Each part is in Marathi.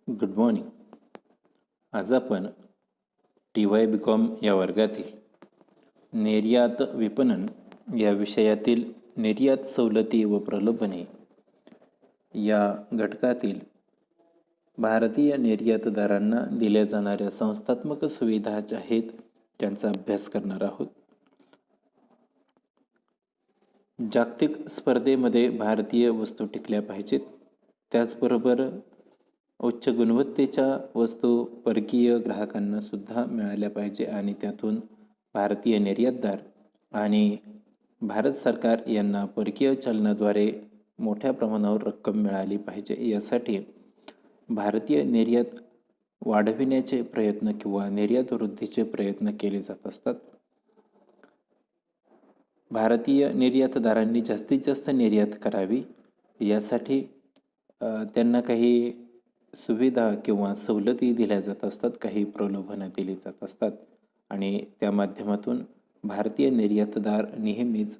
Good morning. आज आपण TY BCom या वर्गातील निर्यात विपणन या विषयातील निर्यात सवलती व प्रलोभने या घटकातील भारतीय निर्यातदारांना दिल्या जाणाऱ्या संस्थात्मक सुविधा ज्या आहेत त्यांचा अभ्यास करणार आहोत. जागतिक स्पर्धेमध्ये भारतीय वस्तू टिकल्या पाहिजेत. त्याचबरोबर उच्च गुणवत्तेच्या वस्तू परकीय ग्राहकांना सुद्धा मिळाल्या पाहिजे आणि त्यातून भारतीय निर्यातदार आणि भारत सरकार यांना परकीय चलनाद्वारे मोठ्या प्रमाणावर रक्कम मिळाली पाहिजे. यासाठी भारतीय निर्यात वाढविण्याचे प्रयत्न किंवा निर्यात वृद्धीचे प्रयत्न केले जात असतात. भारतीय निर्यातदारांनी जास्तीत जास्त निर्यात करावी यासाठी त्यांना काही सुविधा किंवा सवलती दिल्या जात असतात, काही प्रलोभनं दिली जात असतात आणि त्या माध्यमातून भारतीय निर्यातदार नेहमीच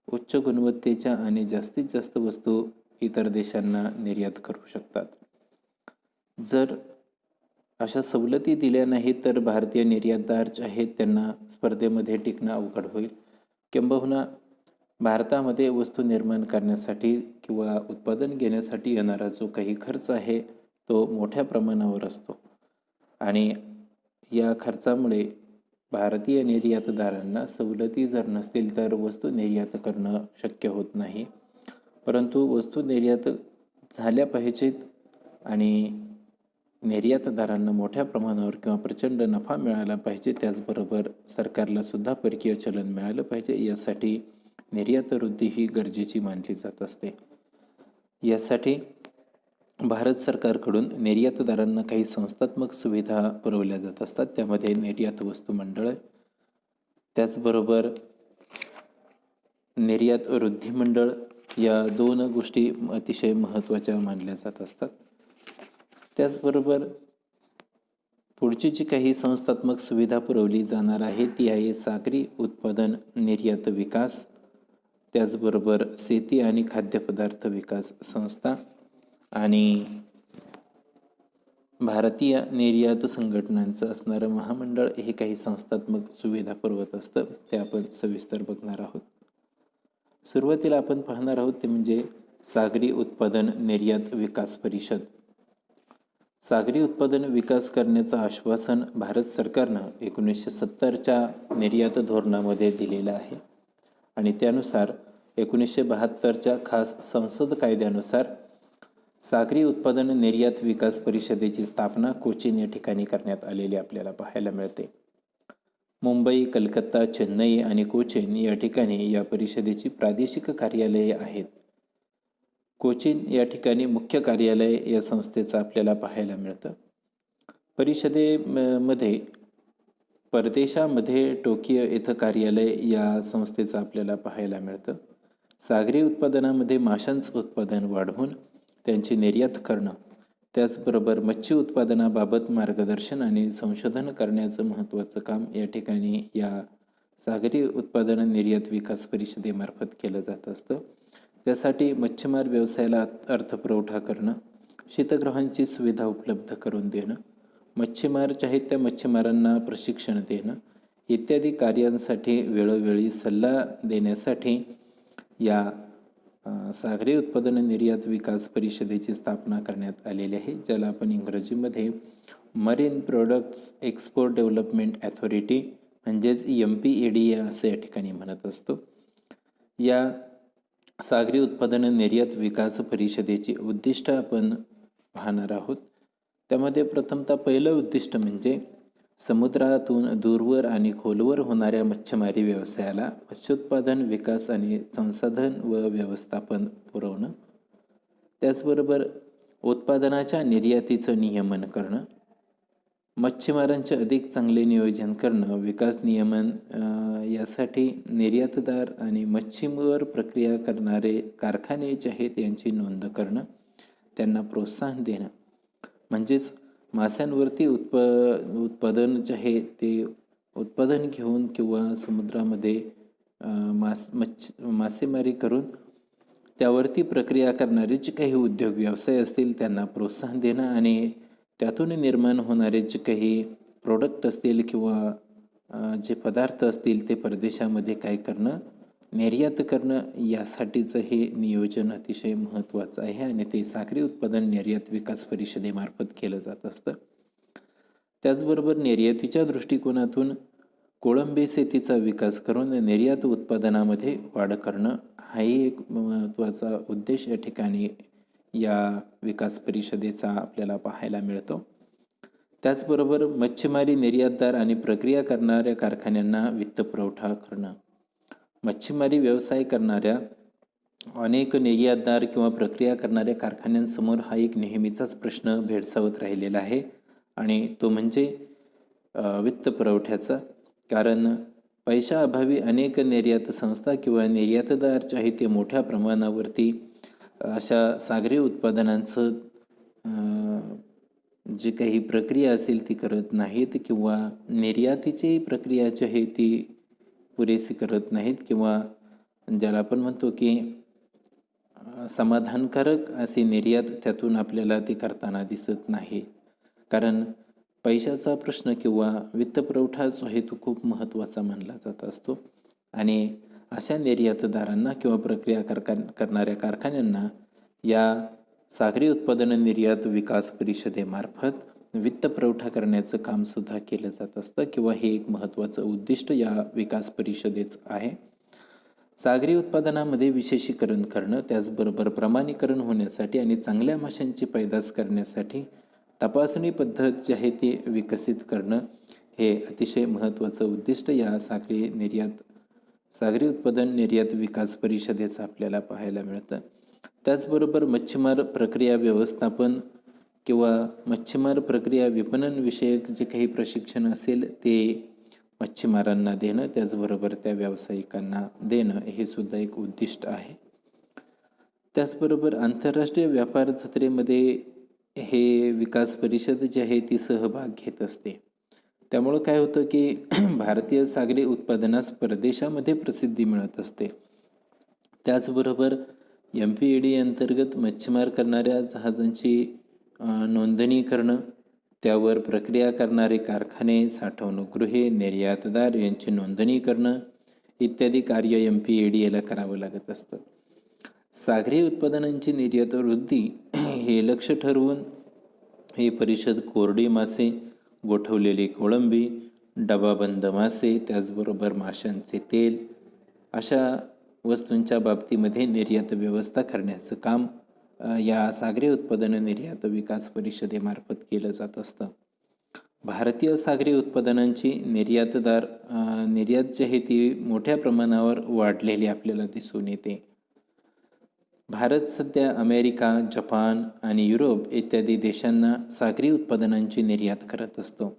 उच्च गुणवत्तेच्या आणि जास्तीत जास्त वस्तू इतर देशांना निर्यात करू शकतात. जर अशा सवलती दिल्या नाहीत तर भारतीय निर्यातदार जे आहेत त्यांना स्पर्धेमध्ये टिकणं अवघड होईल. किंबहुना भारतामध्ये वस्तू निर्माण करण्यासाठी किंवा उत्पादन घेण्यासाठी येणारा जो काही खर्च आहे तो मोठ्या प्रमाणावर असतो आणि या खर्चामुळे भारतीय निर्यातदारांना सवलती जर नसतील तर वस्तू निर्यात करणं शक्य होत नाही. परंतु वस्तू निर्यात झाल्या पाहिजेत आणि निर्यातदारांना मोठ्या प्रमाणावर किंवा प्रचंड नफा मिळाला पाहिजे. त्याचबरोबर सरकारला सुद्धा परकीय चलन मिळालं पाहिजे. यासाठी निर्यात वृद्धी ही गरजेची मानली जात असते. यासाठी भारत सरकारकडून निर्यातदारांना काही संस्थात्मक सुविधा पुरवल्या जात असतात. त्यामध्ये निर्यात वस्तू मंडळ, त्याचबरोबर निर्यात वृद्धी मंडळ या दोन गोष्टी अतिशय महत्त्वाच्या मानल्या जात असतात. त्याचबरोबर पुढची जी काही संस्थात्मक सुविधा पुरवली जाणार आहे ती आहे सागरी उत्पादन निर्यात विकास, त्याचबरोबर शेती आणि खाद्यपदार्थ विकास संस्था आणि भारतीय निर्यात संघटनांचं असणारं महामंडळ हे काही संस्थात्मक सुविधा पुरवत असतं. ते आपण सविस्तर बघणार आहोत. सुरुवातीला आपण पाहणार आहोत ते म्हणजे सागरी उत्पादन निर्यात विकास परिषद. सागरी उत्पादन विकास करण्याचं आश्वासन भारत सरकारनं 1970च्या निर्यात धोरणामध्ये दिलेलं आहे आणि त्यानुसार 1972च्या खास संसद कायद्यानुसार सागरी उत्पादन निर्यात विकास परिषदेची स्थापना कोचीन या ठिकाणी करण्यात आलेली आपल्याला पाहायला मिळते. मुंबई, कलकत्ता, चेन्नई आणि कोचीन या ठिकाणी या परिषदेची प्रादेशिक कार्यालये आहेत. कोचीन या ठिकाणी मुख्य कार्यालय या संस्थेचं आपल्याला पाहायला मिळतं. परिषदेमध्ये परदेशामध्ये टोकियो येथं कार्यालय या संस्थेचं आपल्याला पाहायला मिळतं. सागरी उत्पादनामध्ये माशांचं उत्पादन वाढवून त्यांची निर्यात करणं, त्याचबरोबर मच्छी उत्पादनाबाबत मार्गदर्शन आणि संशोधन करण्याचं महत्त्वाचं काम या ठिकाणी या सागरी उत्पादन निर्यात विकास परिषदेमार्फत केलं जात असतं. त्यासाठी मच्छीमार व्यवसायाला अर्थपुरवठा करणं, शीतगृहांची सुविधा उपलब्ध करून देणं, मच्छीमार जे आहेत त्या मच्छीमारांना प्रशिक्षण देणं इत्यादी कार्यांसाठी वेळोवेळी सल्ला देण्यासाठी या सागरी उत्पादन निर्यात विकास परिषदेची स्थापना करण्यात आलेली आहे, ज्याला आपण इंग्रजीमध्ये marine products export development authority म्हणजेच MPED असं या ठिकाणी म्हणत असतो. या सागरी उत्पादन निर्यात विकास परिषदेची उद्दिष्ट आपण पाहणार आहोत. त्यामध्ये प्रथमतः पहिलं उद्दिष्ट म्हणजे समुद्रातून दूरवर आणि खोलवर होणाऱ्या मच्छीमारी व्यवसायाला मत्स्योत्पादन विकास आणि संसाधन व व्यवस्थापन पुरवणं, त्याचबरोबर उत्पादनाच्या निर्यातीचं नियमन करणं, मच्छीमारांचे अधिक चांगले नियोजन करणं, विकास नियमन यासाठी निर्यातदार आणि मच्छीमार प्रक्रिया करणारे कारखाने जे आहेत यांची नोंद करणं, त्यांना प्रोत्साहन देणं, म्हणजेच माशांवरती उत्पादन जे आहे ते उत्पादन घेऊन किंवा समुद्रामध्ये मासेमारी करून त्यावरती प्रक्रिया करणारे जे काही उद्योग व्यवसाय असतील त्यांना प्रोत्साहन देणं आणि त्यातून निर्माण होणारे जे काही प्रोडक्ट असतील किंवा जे पदार्थ असतील ते परदेशामध्ये काय करणं, निर्यात करणं, यासाठीचं हे नियोजन अतिशय महत्त्वाचं आहे आणि ते सागरी उत्पादन निर्यात विकास परिषदेमार्फत केलं जात असतं. त्याचबरोबर निर्यातीच्या दृष्टिकोनातून कोळंबी शेतीचा विकास करून निर्यात उत्पादनामध्ये वाढ करणं हाही एक महत्त्वाचा उद्देश या ठिकाणी या विकास परिषदेचा आपल्याला पाहायला मिळतो. त्याचबरोबर मच्छीमारी निर्यातदार आणि प्रक्रिया करणाऱ्या कारखान्यांना वित्तपुरवठा करणं. मच्छीमारी व्यवसाय करणाऱ्या अनेक निर्यातदार किंवा प्रक्रिया करणाऱ्या कारखान्यांसमोर हा एक नेहमीचाच प्रश्न भेडसावत राहिलेला आहे आणि तो म्हणजे वित्तपुरवठ्याचा. कारण पैशाअभावी अनेक निर्यात संस्था किंवा निर्यातदार जे ते मोठ्या प्रमाणावरती अशा सागरी उत्पादनांचं जी काही प्रक्रिया असेल ती करत नाहीत किंवा निर्यातीची प्रक्रिया जी आहे ती पुरेशी करत नाहीत किंवा ज्याला आपण म्हणतो की समाधानकारक अशी निर्यात त्यातून आपल्याला ती करताना दिसत नाही. कारण पैशाचा प्रश्न किंवा वित्तपुरवठा जो आहे तो खूप महत्त्वाचा मानला जात असतो आणि अशा निर्यातदारांना किंवा प्रक्रिया करणाऱ्या कारखान्यांना या सागरी उत्पादन निर्यात विकास परिषदेमार्फत वित्तपुरवठा करण्याचं कामसुद्धा केलं जात असतं किंवा हे एक महत्त्वाचं उद्दिष्ट या विकास परिषदेचं आहे. सागरी उत्पादनामध्ये विशेषीकरण करणं, त्याचबरोबर प्रमाणीकरण होण्यासाठी आणि चांगल्या माशांची पैदास करण्यासाठी तपासणी पद्धत जी आहे ती विकसित करणं हे अतिशय महत्त्वाचं उद्दिष्ट या सागरी उत्पादन निर्यात विकास परिषदेचं आपल्याला पाहायला मिळतं. त्याचबरोबर मच्छीमार प्रक्रिया व्यवस्थापन किंवा मच्छीमार प्रक्रिया विपणन विषयक जे काही प्रशिक्षण असेल ते मच्छीमारांना देणं, त्याचबरोबर त्या व्यावसायिकांना देणं हे सुद्धा एक उद्दिष्ट आहे. त्याचबरोबर आंतरराष्ट्रीय व्यापार जत्रेमध्ये हे विकास परिषद जी आहे ती सहभाग घेत असते. त्यामुळं काय होतं की भारतीय सागरी उत्पादनास परदेशामध्ये प्रसिद्धी मिळत असते. त्याचबरोबर MPED अंतर्गत मच्छीमार करणाऱ्या जहाजांची नोंदणी करणं, त्यावर प्रक्रिया करणारे कारखाने, साठवणूकगृहे, निर्यातदार यांची नोंदणी करणं इत्यादी कार्य MPED करावं लागत असतं. सागरी उत्पादनांची निर्यात वृद्धी हे लक्ष ठरवून ही परिषद कोरडी मासे, गोठवलेली कोळंबी, डबाबंद मासे, त्याचबरोबर माशांचे तेल अशा वस्तूंच्या बाबतीमध्ये निर्यात व्यवस्था करण्याचं काम या सागरी उत्पादन निर्यात विकास परिषदेमार्फत केलं जात असतं. भारतीय सागरी उत्पादनांची निर्यात जी आहे ती मोठ्या प्रमाणावर वाढलेली आपल्याला दिसून येते. भारत सध्या अमेरिका, जपान आणि युरोप इत्यादी देशांना सागरी उत्पादनांची निर्यात करत असतो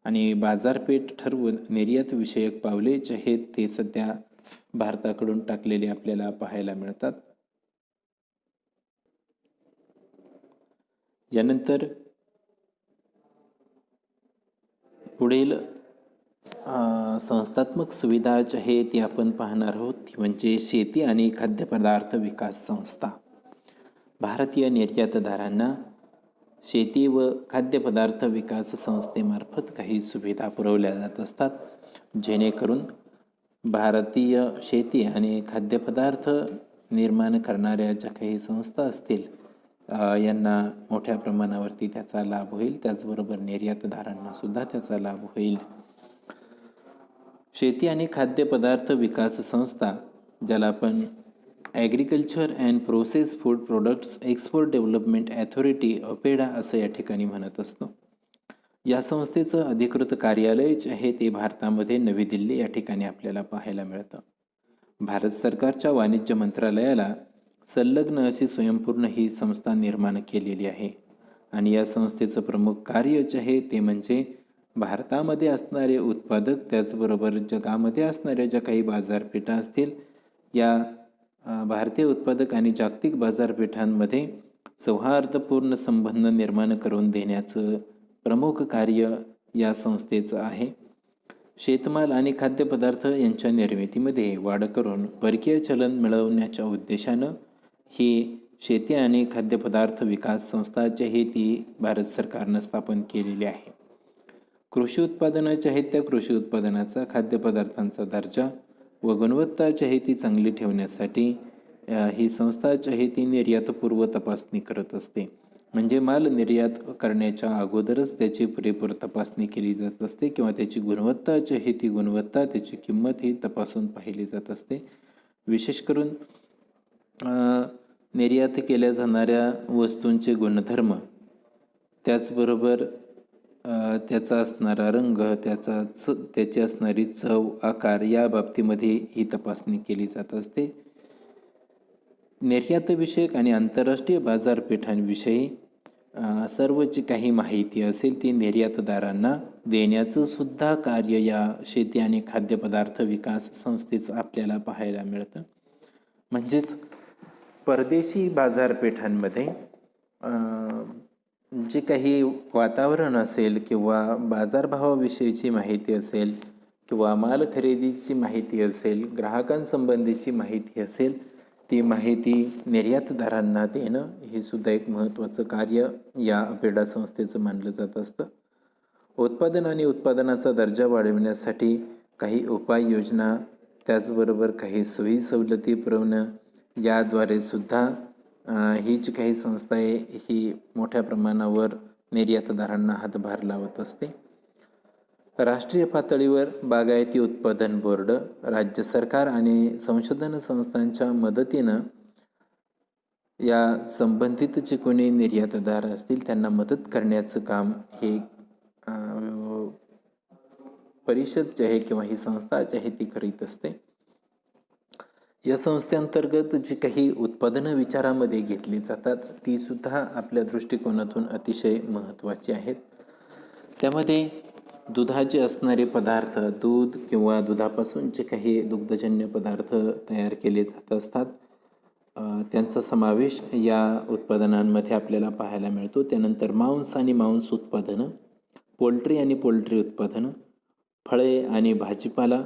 आणि बाजारपेठ ठरवून निर्यात विषयक पावले जे आहेत ते सध्या भारताकडून टाकलेले आपल्याला पाहायला मिळतात. यानंतर पुढील संस्थात्मक सुविधा जी आहे ती आपण पाहणार आहोत, ती म्हणजे शेती आणि खाद्यपदार्थ विकास संस्था. भारतीय निर्यातदारांना शेती व खाद्यपदार्थ विकास संस्थेमार्फत काही सुविधा पुरवल्या जात असतात, जेणेकरून भारतीय शेती आणि खाद्यपदार्थ निर्माण करणाऱ्या ज्या काही संस्था असतील यांना मोठ्या प्रमाणावरती त्याचा लाभ होईल. त्याचबरोबर निर्यातदारांना सुद्धा त्याचा लाभ होईल. शेती आणि खाद्यपदार्थ विकास संस्था, ज्याला आपण agriculture and process food products export development authority APEDA असं या ठिकाणी म्हणत असतो. या संस्थेचं अधिकृत कार्यालय जे आहे ते भारतामध्ये नवी दिल्ली या ठिकाणी आपल्याला पाहायला मिळतं. भारत सरकारच्या वाणिज्य मंत्रालयाला संलग्न अशी स्वयंपूर्ण ही संस्था निर्माण केलेली आहे आणि या संस्थेचं प्रमुख कार्य जे आहे ते म्हणजे भारतामध्ये असणारे उत्पादक, त्याचबरोबर जगामध्ये असणाऱ्या ज्या काही बाजारपेठा असतील या भारतीय उत्पादक आणि जागतिक बाजारपेठांमध्ये सौहार्दपूर्ण संबंध निर्माण करून देण्याचं प्रमुख कार्य या संस्थेचं आहे. शेतमाल आणि खाद्यपदार्थ यांच्या निर्मितीमध्ये वाढ करून परकीय चलन मिळवण्याच्या उद्देशानं ही शेती आणि खाद्यपदार्थ विकास संस्था जी आहे ती भारत सरकारनं स्थापन केलेली आहे. कृषी उत्पादनं जी आहेत त्या कृषी उत्पादनाचा खाद्यपदार्थांचा दर्जा व गुणवत्ता जी आहे ती चांगली ठेवण्यासाठी ही संस्था जी आहे ती निर्यातपूर्व तपासणी करत असते. म्हणजे माल निर्यात करण्याच्या अगोदरच त्याची पुरेपूर तपासणी केली जात असते किंवा त्याची गुणवत्ता जी आहे ती गुणवत्ता, त्याची किंमत ही तपासून पाहिली जात असते. विशेष करून निर्यात केल्या जाणाऱ्या वस्तूंचे गुणधर्म, त्याचबरोबर त्याचा असणारा रंग, त्याची असणारी चव, आकार या बाबतीमध्ये ही तपासणी केली जात असते. निर्यातविषयक आणि आंतरराष्ट्रीय बाजारपेठांविषयी सर्व जी काही माहिती असेल ती निर्यातदारांना देण्याचं सुद्धा कार्य या शेती आणि खाद्यपदार्थ विकास संस्थेचं आपल्याला पाहायला मिळतं. म्हणजेच परदेशी बाजारपेठांमध्ये जे काही वातावरण असेल किंवा बाजारभावाविषयीची माहिती असेल किंवा माल खरेदीची माहिती असेल, ग्राहकांसंबंधीची माहिती असेल, ती माहिती निर्यातदारांना देणं हे सुद्धा एक महत्त्वाचं कार्य या अपेडा संस्थेचं मानलं जात असतं. उत्पादन आणि उत्पादनाचा दर्जा वाढविण्यासाठी काही उपाययोजना, त्याचबरोबर काही सोयी सवलती पुरवणं याद्वारे सुद्धा ही जी काही संस्था आहे ही मोठ्या प्रमाणावर निर्यातदारांना हातभार लावत असते. राष्ट्रीय पातळीवर बागायती उत्पादन बोर्ड, राज्य सरकार आणि संशोधन संस्थांच्या मदतीनं या संबंधित जे कोणी निर्यातदार असतील त्यांना मदत करण्याचं काम हे परिषद जी आहे किंवा ही संस्था जी आहे ती करीत असते. या संस्थेअंतर्गत जी काही उत्पादनं विचारामध्ये घेतली जातात ती सुद्धा आपल्या दृष्टिकोनातून अतिशय महत्त्वाची आहेत. त्यामध्ये दुधाचे असणारे पदार्थ, दूध किंवा दुधापासून जे काही दुग्धजन्य पदार्थ तयार केले जात असतात त्यांचा समावेश या उत्पादनांमध्ये आपल्याला पाहायला मिळतो. त्यानंतर मांस आणि मांस उत्पादनं, पोल्ट्री आणि पोल्ट्री उत्पादनं, फळे आणि भाजीपाला,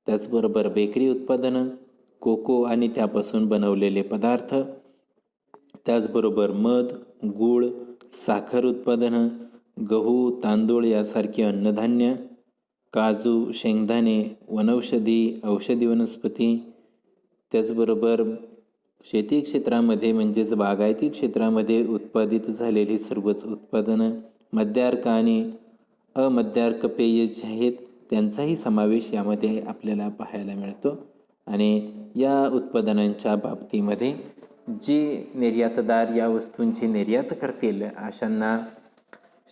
त्याचबरोबर बेकरी उत्पादनं, कोको आणि त्यापासून बनवलेले पदार्थ, त्याचबरोबर मध, गूळ, साखर उत्पादनं, गहू, तांदूळ यासारखी अन्नधान्य, काजू, शेंगदाणे, वनौषधी, औषधी वनस्पती, त्याचबरोबर शेती क्षेत्रामध्ये म्हणजेच बागायती क्षेत्रामध्ये उत्पादित झालेली सर्वच उत्पादनं, मद्यार्क आणि अमद्यार्क पेये जे आहेत त्यांचाही समावेश यामध्ये आपल्याला पाहायला मिळतो. आणि या उत्पादनांच्या बाबतीमध्ये जे निर्यातदार या वस्तूंची निर्यात करतील अशांना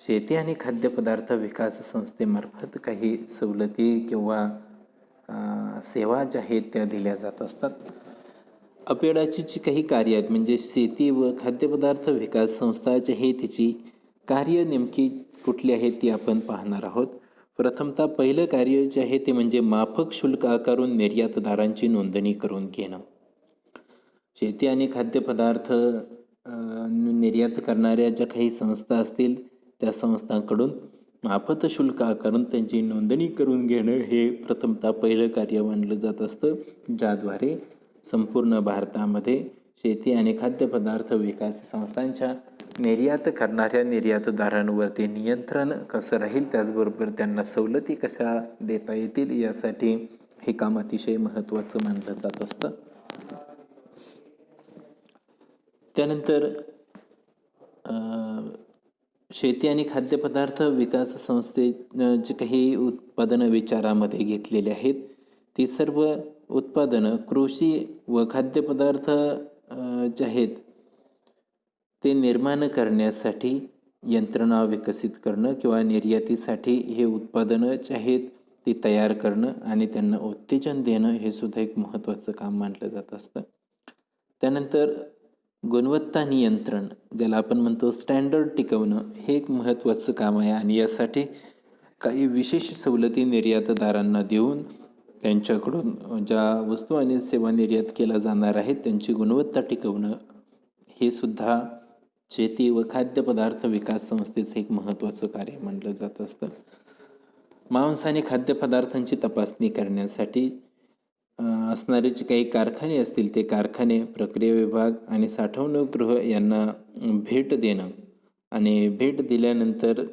शेती आणि खाद्यपदार्थ विकास संस्थेमार्फत काही सवलती किंवा सेवा ज्या आहेत त्या दिल्या जात असतात. अपेडाची जी काही कार्य आहेत म्हणजे शेती व खाद्यपदार्थ विकास संस्था जी आहे तिची कार्य नेमकी कुठली आहेत ती आपण पाहणार आहोत. प्रथमतः पहिलं कार्य जे आहे ते म्हणजे माफक शुल्क आकारून निर्यातदारांची नोंदणी करून घेणं. शेती आणि खाद्यपदार्थ निर्यात करणाऱ्या ज्या काही संस्था असतील त्या संस्थांकडून माफक शुल्क आकारून त्यांची नोंदणी करून घेणं हे प्रथमतः पहिलं कार्य मानलं जात असतं, ज्याद्वारे संपूर्ण भारतामध्ये शेती आणि खाद्यपदार्थ विकास संस्थांच्या निर्यात करणाऱ्या निर्यातदारांवरती नियंत्रण कसं राहील, त्याचबरोबर त्यांना सवलती कशा देता येतील यासाठी हे काम अतिशय महत्त्वाचं मानलं जात असतं. त्यानंतर शेती आणि खाद्यपदार्थ विकास संस्थेनं जे काही उत्पादनं विचारामध्ये घेतलेले आहेत ती सर्व उत्पादनं कृषी व खाद्यपदार्थ जे आहेत ते निर्माण करण्यासाठी यंत्रणा विकसित करणं किंवा निर्यातीसाठी हे उत्पादनं जे आहेत ती तयार करणं आणि त्यांना उत्तेजन देणं हे सुद्धा एक महत्त्वाचं काम मानलं जात असतं. त्यानंतर गुणवत्ता नियंत्रण, ज्याला आपण म्हणतो स्टँडर्ड टिकवणं, हे एक महत्त्वाचं काम आहे आणि यासाठी काही विशेष सवलती निर्यातदारांना देऊन त्यांच्याकडून ज्या वस्तू आणि सेवा निर्यात केल्या जाणार आहेत त्यांची गुणवत्ता टिकवणं हे सुद्धा शेती व खाद्यपदार्थ विकास संस्थेचं एक महत्त्वाचं कार्य मानलं जात असतं. मांस आणि खाद्यपदार्थांची तपासणी करण्यासाठी असणारे जे काही कारखाने असतील ते कारखाने, प्रक्रिया विभाग आणि साठवणूकगृह यांना भेट देणं आणि भेट दिल्यानंतर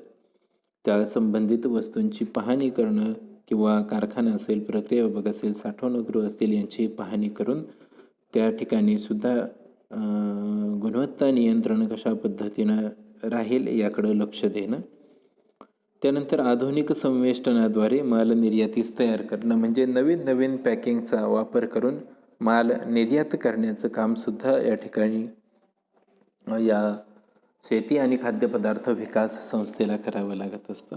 त्या संबंधित वस्तूंची पाहणी करणं किंवा कारखाना असेल, प्रक्रिया विभाग असेल, साठवणूकगृह असतील यांची पाहणी करून त्या ठिकाणी सुद्धा गुणवत्ता नियंत्रण कशा पद्धतीनं राहील याकडं लक्ष देणं. त्यानंतर आधुनिक संवेष्टनाद्वारे माल निर्यातीस तयार करणं म्हणजे नवीन नवीन पॅकिंगचा वापर करून माल निर्यात करण्याचं कामसुद्धा या ठिकाणी या शेती आणि खाद्यपदार्थ विकास संस्थेला करावं लागत असतं.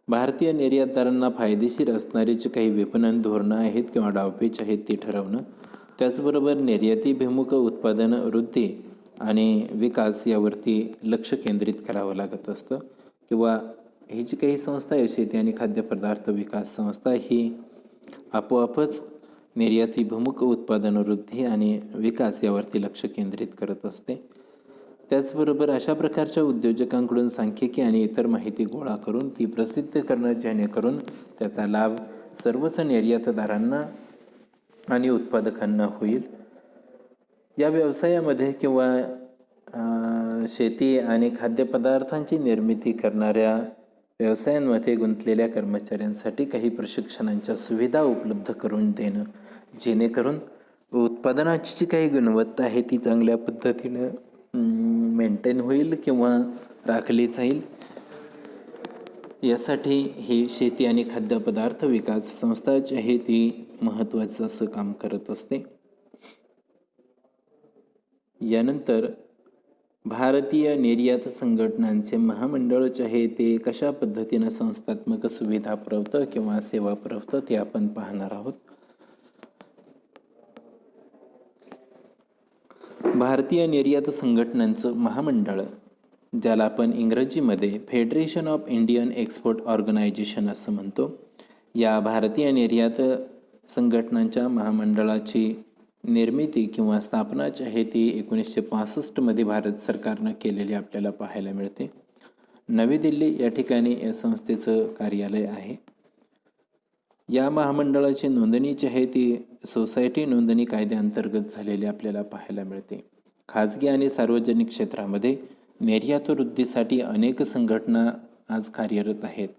भारतीय निर्यातदारांना फायदेशीर असणारी जी काही विपणन धोरणं आहेत किंवा डावपेच आहेत ती ठरवणं, त्याचबरोबर निर्यातीभिमुख उत्पादन वृद्धी आणि विकास यावरती लक्ष केंद्रित करावं लागत असतं. किंवा ही जी काही संस्था आहे शेती आणि खाद्यपदार्थ विकास संस्था ही आपोआपच निर्यातीभिमुख उत्पादन वृद्धी आणि विकास यावरती लक्ष केंद्रित करत असते. त्याचबरोबर अशा प्रकारच्या उद्योजकांकडून सांख्यिकी आणि इतर माहिती गोळा करून ती प्रसिद्ध करणं जेणेकरून त्याचा लाभ सर्वच निर्यातदारांना आणि उत्पादकांना होईल. या व्यवसायामध्ये किंवा शेती आणि खाद्यपदार्थांची निर्मिती करणाऱ्या व्यवसायांमध्ये गुंतलेल्या कर्मचाऱ्यांसाठी काही प्रशिक्षणांच्या सुविधा उपलब्ध करून देणं जेणेकरून उत्पादनाची जी काही गुणवत्ता आहे ती चांगल्या पद्धतीनं मेंटेन होईल किंवा राखली जाईल. यासाठी ही शेती आणि खाद्यपदार्थ विकास संस्था जी आहे ती महत्त्वाचं असं काम करत असते. यानंतर भारतीय निर्यात संघटनांचे महामंडळ जे आहे ते कशा पद्धतीनं संस्थात्मक सुविधा पुरवतं किंवा सेवा पुरवतं ते आपण पाहणार आहोत. भारतीय निर्यात संघटनांचं महामंडळ, ज्याला आपण इंग्रजीमध्ये federation of Indian export organisation असं म्हणतो, या भारतीय निर्यात संघटनांच्या महामंडळाची निर्मिती किंवा स्थापना जी आहे ती 1965 भारत सरकारनं केलेली आपल्याला पाहायला मिळते. नवी दिल्ली या ठिकाणी या संस्थेचं कार्यालय आहे. या महामंडळाची नोंदणी जी आहे ती सोसायटी नोंदणी कायद्याअंतर्गत झालेली आपल्याला पाहायला मिळते. खाजगी आणि सार्वजनिक क्षेत्रामध्ये निर्यात वृद्धीसाठी अनेक संघटना आज कार्यरत आहेत.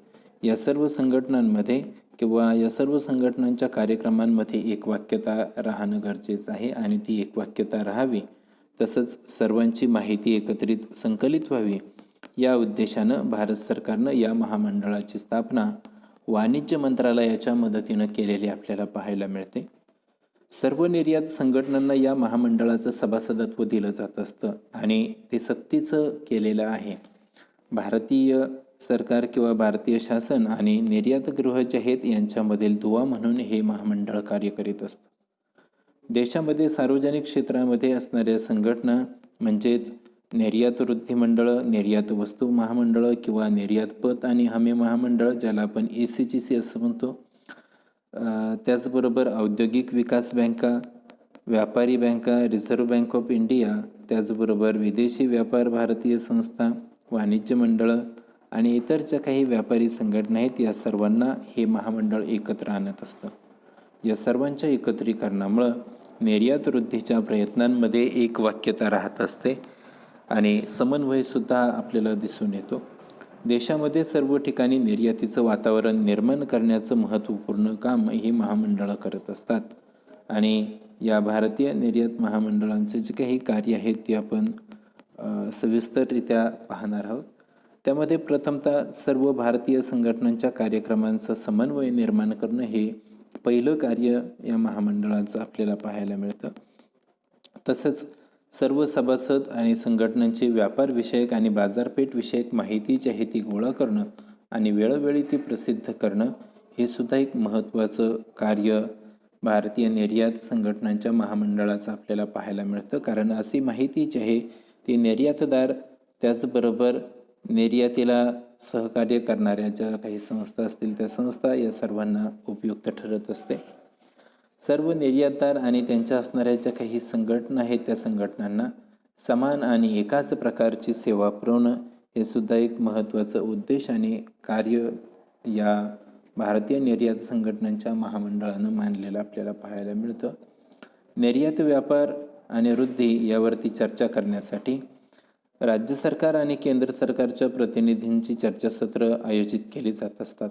या सर्व संघटनांमध्ये किंवा या सर्व संघटनांच्या कार्यक्रमांमध्ये एकवाक्यता राहणं गरजेचं आहे आणि ती एकवाक्यता राहावी, तसंच सर्वांची माहिती एकत्रित संकलित व्हावी या उद्देशानं भारत सरकारनं या महामंडळाची स्थापना वाणिज्य मंत्रालयाच्या मदतीनं केलेली आपल्याला पाहायला मिळते. सर्व निर्यात संघटनांना या महामंडळाचं सभासदत्व दिलं जात असतं आणि ते सक्तीचं केलेलं आहे. भारतीय सरकार किंवा भारतीय शासन आणि निर्यातगृह जे आहेत यांच्यामधील दुवा म्हणून हे महामंडळ कार्य करीत असतं. देशामध्ये सार्वजनिक क्षेत्रामध्ये असणाऱ्या संघटना म्हणजेच निर्यात वृद्धी मंडळ, निर्यात वस्तू महामंडळ किंवा निर्यात पत आणि हमी महामंडळ, ज्याला आपण ACGC असं म्हणतो. त्याचबरोबर औद्योगिक विकास बँका, व्यापारी बँका, रिझर्व्ह बँक ऑफ इंडिया, त्याचबरोबर विदेशी व्यापार भारतीय संस्था, वाणिज्य मंडळं आणि इतर ज्या काही व्यापारी संघटना आहेत या सर्वांना हे महामंडळ एकत्र आणत असतं. या सर्वांच्या एकत्रीकरणामुळं निर्यात वृद्धीच्या प्रयत्नांमध्ये एक वाक्यता राहत असते आणि समन्वयसुद्धा आपल्याला दिसून येतो. देशामध्ये सर्व ठिकाणी निर्यातीचं वातावरण निर्माण करण्याचं महत्त्वपूर्ण काम ही महामंडळं करत असतात आणि या भारतीय निर्यात महामंडळांचे जे काही कार्य आहेत ते आपण सविस्तररित्या पाहणार आहोत. त्यामध्ये प्रथमतः सर्व भारतीय संघटनांच्या कार्यक्रमांचं समन्वय निर्माण करणं हे पहिलं कार्य या महामंडळाचं आपल्याला पाहायला मिळतं. तसंच सर्व सभासद आणि संघटनांची व्यापारविषयक आणि बाजारपेठविषयक माहिती जी आहे ती गोळा करणं आणि वेळोवेळी ती प्रसिद्ध करणं हे सुद्धा एक महत्त्वाचं कार्य भारतीय निर्यात संघटनांच्या महामंडळाचं आपल्याला पाहायला मिळतं. कारण अशी माहिती जी आहे ती निर्यातदार त्याचबरोबर निर्यातीला सहकार्य करणाऱ्या ज्या काही संस्था असतील त्या संस्था या सर्वांना उपयुक्त ठरत असते. सर्व निर्यातदार आणि त्यांच्या असणाऱ्या ज्या काही संघटना आहेत त्या संघटनांना समान आणि एकाच प्रकारची सेवा पुरवणं हे सुद्धा एक महत्त्वाचं उद्देश आणि कार्य या भारतीय निर्यात संघटनांच्या महामंडळानं मांडलेलं आपल्याला पाहायला मिळतं. निर्यात व्यापार आणि वृद्धी यावरती चर्चा करण्यासाठी राज्य सरकार आणि केंद्र सरकारच्या प्रतिनिधींची चर्चासत्र आयोजित केली जात असतात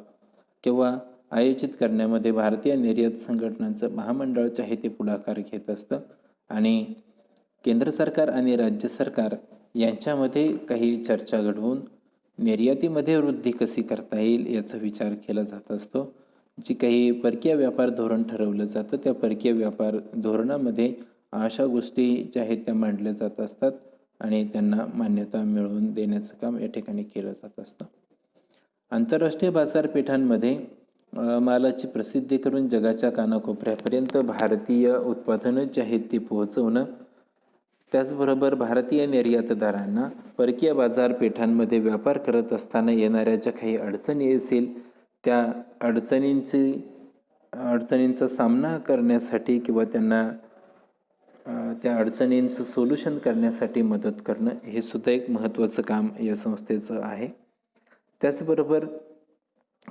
किंवा आयोजित करण्यामध्ये भारतीय निर्यात संघटनांचं महामंडळच आहे ते पुढाकार घेत असतं आणि केंद्र सरकार आणि राज्य सरकार यांच्यामध्ये काही चर्चा घडवून निर्यातीमध्ये वृद्धी कशी करता येईल याचा विचार केला जात असतो. जी काही परकीय व्यापार धोरण ठरवलं जातं त्या परकीय व्यापार धोरणामध्ये अशा गोष्टी ज्या आहेत त्या मांडल्या जात असतात आणि त्यांना मान्यता मिळवून देण्याचं काम या ठिकाणी केलं जात असतं. आंतरराष्ट्रीय बाजारपेठांमध्ये मालाची प्रसिद्धी करून जगाच्या कानाकोपऱ्यापर्यंत भारतीय उत्पादनं जी आहेत ती पोहोचवणं, त्याचबरोबर भारतीय निर्यातदारांना परकीय बाजारपेठांमध्ये व्यापार करत असताना येणाऱ्या ज्या काही अडचणी असेल त्या अडचणींचा सामना करण्यासाठी किंवा त्यांना त्या अडचणींचं सोल्युशन करण्यासाठी मदत करणं हे सुद्धा एक महत्त्वाचं काम या संस्थेचं आहे. त्याचबरोबर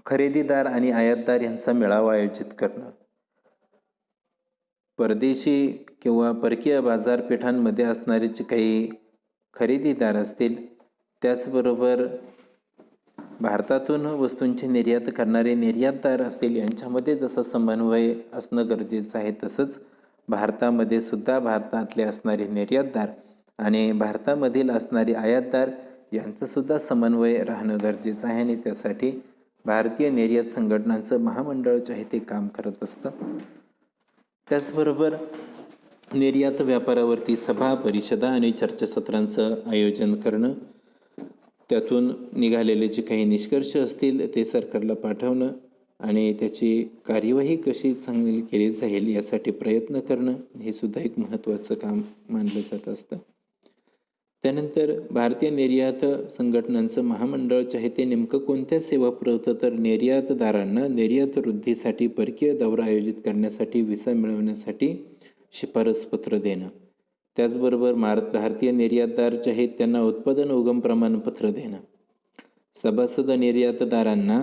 खरेदीदार आणि आयातदार यांचा मेळावा आयोजित करणं, परदेशी किंवा परकीय बाजारपेठांमध्ये असणारे जे काही खरेदीदार असतील त्याचबरोबर भारतातून वस्तूंची निर्यात करणारे निर्यातदार असतील यांच्यामध्ये जसं समन्वय असणं गरजेचं आहे तसंच भारतामध्ये सुद्धा भारतातले असणारे निर्यातदार आणि भारतामधील असणारे आयातदार यांचंसुद्धा समन्वय राहणं गरजेचं आहे आणि त्यासाठी भारतीय निर्यात संघटनांचं महामंडळ जे आहे ते काम करत असतं. त्याचबरोबर निर्यात व्यापारावरती सभा परिषदा आणि चर्चासत्रांचं आयोजन करणं, त्यातून निघालेले जे काही निष्कर्ष असतील ते सरकारला पाठवणं आणि त्याची कार्यवाही कशी चांगली केली जाईल यासाठी प्रयत्न करणं हे सुद्धा एक महत्त्वाचं काम मानलं जात असतं. त्यानंतर भारतीय निर्यात संघटनांचं महामंडळ जे आहे ते नेमकं कोणत्या सेवा पुरवतं तर निर्यातदारांना निर्यात वृद्धीसाठी परकीय दौरा आयोजित करण्यासाठी व्हिसा मिळवण्यासाठी शिफारस पत्र देणं, त्याचबरोबर भारतीय निर्यातदार जे आहेत त्यांना उत्पादन उगम प्रमाणपत्र देणं, सभासद निर्यातदारांना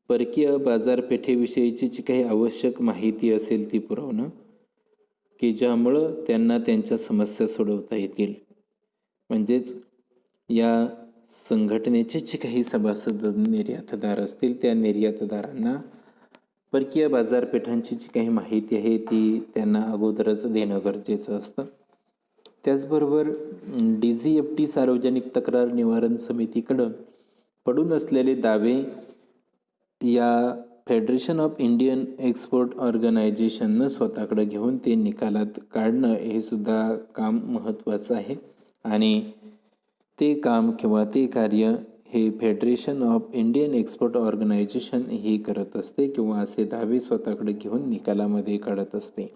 परकीय बाजारपेठेविषयीची जी काही आवश्यक माहिती असेल ती पुरवणं की ज्यामुळं त्यांना त्यांच्या समस्या सोडवता येतील. म्हणजेच या संघटनेचे जे काही सभासद निर्यातदार असतील त्या निर्यातदारांना परकीय बाजारपेठांची जी काही माहिती आहे ती त्यांना अगोदरच देणं गरजेचं असतं. त्याचबरोबर DGFT सार्वजनिक तक्रार निवारण समितीकडं पडून असलेले दावे या फेडरेशन ऑफ इंडियन एक्सपोर्ट ऑर्गनायझेशननं स्वतःकडे घेऊन ते निकालात काढणं हे सुद्धा काम महत्त्वाचं आहे आणि ते काम किंवा ते कार्य हे federation of Indian export organisation ही करत असते किंवा असे दावे स्वतःकडे घेऊन निकालामध्ये काढत असते.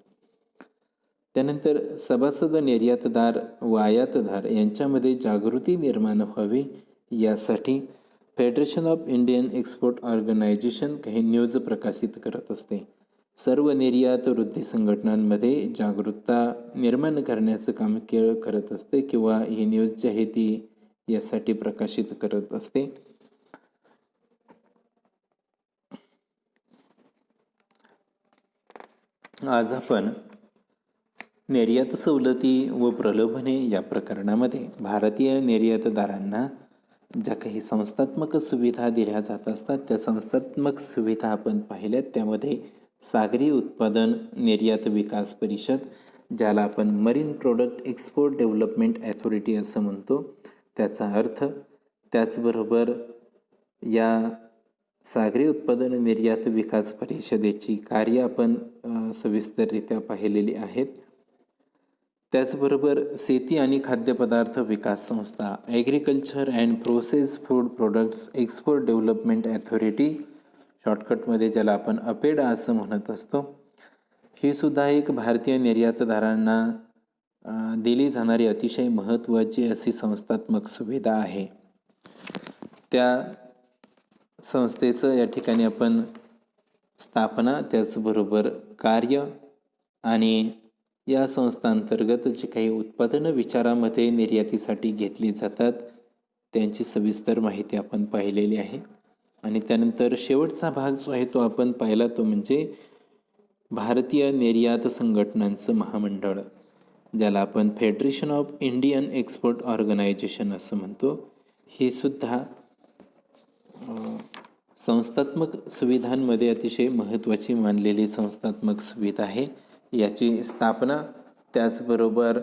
त्यानंतर सभासद निर्यातदार व आयातदार यांच्यामध्ये जागृती निर्माण व्हावी यासाठी federation of Indian export organisation काही न्यूज प्रकाशित करत असते. सर्व निर्यात वृद्धी संघटनांमध्ये जागरूकता निर्माण करण्याचं काम करत असते किंवा ही न्यूज जी आहे ती यासाठी प्रकाशित करत असते. आज आपण निर्यात सवलती व प्रलोभने या प्रकरणामध्ये भारतीय निर्यातदारांना ज्या काही संस्थात्मक सुविधा दिल्या जात असतात त्या संस्थात्मक सुविधा आपण पाहिल्यात. त्यामध्ये सागरी उत्पादन निर्यात विकास परिषद, ज्याला आपण marine product export development authority असं म्हणतो, त्याचा अर्थ, त्याचबरोबर या सागरी उत्पादन निर्यात विकास परिषदेची कार्य आपण सविस्तररित्या पाहिलेली आहेत. त्याचबरोबर शेती आणि खाद्यपदार्थ विकास संस्था, agriculture and process food products export development authority, शॉर्टकटमध्ये ज्याला आपण अपेडा असं म्हणत असतो, ही सुद्धा एक भारतीय निर्यातदारांना दिली जाणारी अतिशय महत्त्वाची अशी संस्थात्मक सुविधा आहे. त्या संस्थेचं या ठिकाणी आपण स्थापना, त्याचबरोबर कार्य आणि या संस्थांतर्गत जी काही उत्पादनं विचारामध्ये निर्यातीसाठी घेतली जातात त्यांची सविस्तर माहिती आपण पाहिलेली आहे. आणि त्यानंतर शेवटचा भाग जो आहे तो आपण पाहिला तो म्हणजे भारतीय निर्यात संघटनांचं महामंडळ, ज्याला आपण federation of Indian export organisation असं म्हणतो. हे सुद्धा संस्थात्मक सुविधांमध्ये अतिशय महत्त्वाची मानलेली संस्थात्मक सुविधा आहे. याची स्थापना, त्याचबरोबर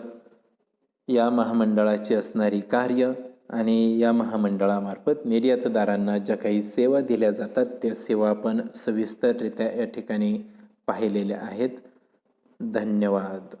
या महामंडळाची असणारी कार्य आणि या महामंडळामार्फत निर्यातदारांना ज्या काही सेवा दिल्या जातात त्या सेवा आपण सविस्तररित्या या ठिकाणी पाहिलेल्या आहेत. धन्यवाद.